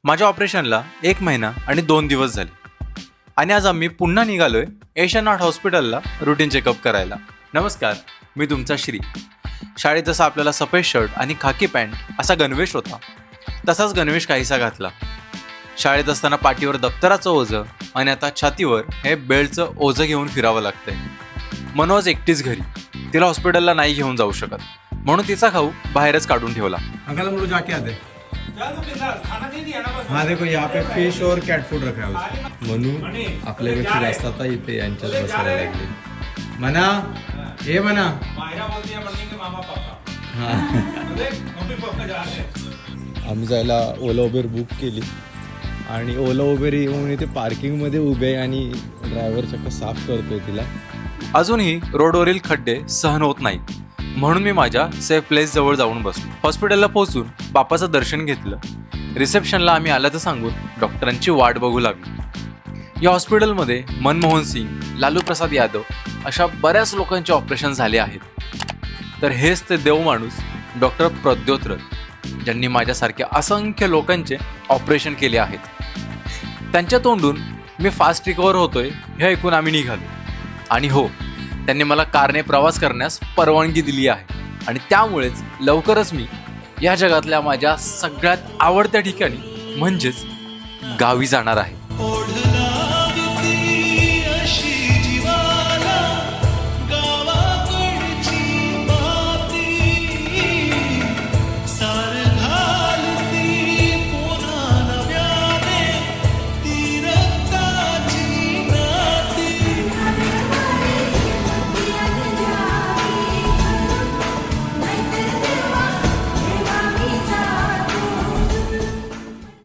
माझ्या ऑपरेशनला 1 महिना आणि 2 दिवस झाले आणि आज आम्ही पुन्हा निघालोय एशियन हार्ट हॉस्पिटलला रुटीन चेकअप करायला. नमस्कार, मी तुमचा श्री. शाळेत जसा आपल्याला सफेद शर्ट आणि खाकी पॅन्ट असा गणवेश होता, तसाच गणवेश काहीसा घातला. शाळेत असताना पाठीवर दप्तराचं ओझं आणि आता छातीवर हे बेल्टचं ओझं घेऊन फिरावं लागतंय. मनोज एकटीच घरी, तिला हॉस्पिटलला नाही घेऊन जाऊ शकत, म्हणून तिचा खाऊ बाहेरच काढून ठेवला. अंकल हम लोग जाके आते हैं. हाँ देखो यहाँ पे फिश और कैट फूड रखा है उसमें. म्हणून आपल्यापेक्षा जास्त आता इथे यांच्यात बसायला लागले. म्हणा हे म्हणा. आम्ही जायला ओला उबेर बुक केली आणि ओला उबेर येऊन इथे पार्किंगमध्ये उभे आणि ड्रायव्हर चक्क साफ करतोय तिला. अजूनही रोडवरील खड्डे सहन होत नाहीत, म्हणून मी माझ्या सेफ प्लेस जवळ जाऊन बसलो. हॉस्पिटलला पोहोचून बापाचं दर्शन घेतलं. रिसेप्शनला आम्ही आल्याचं सांगून डॉक्टरांची वाट बघू लागलो. या हॉस्पिटलमध्ये मनमोहन सिंग, लालू प्रसाद यादव अशा बऱ्याच लोकांचे ऑपरेशन झाले आहेत. तर हेच ते देव माणूस डॉक्टर प्रद्योत रथ, ज्यांनी माझ्यासारख्या असंख्य लोकांचे ऑपरेशन केले आहेत. त्यांच्या तोंडून मी फास्ट रिकवर होतोय हे ऐकून आम्ही निघालो. आणि हो, त्यांनी मला कारने प्रवास करण्यास परवानगी दिली आहे आणि त्यामुळेच लवकरच मी या जगातल्या माझ्या सगळ्यात आवडत्या ठिकाणी म्हणजेच गावी जाणार आहे.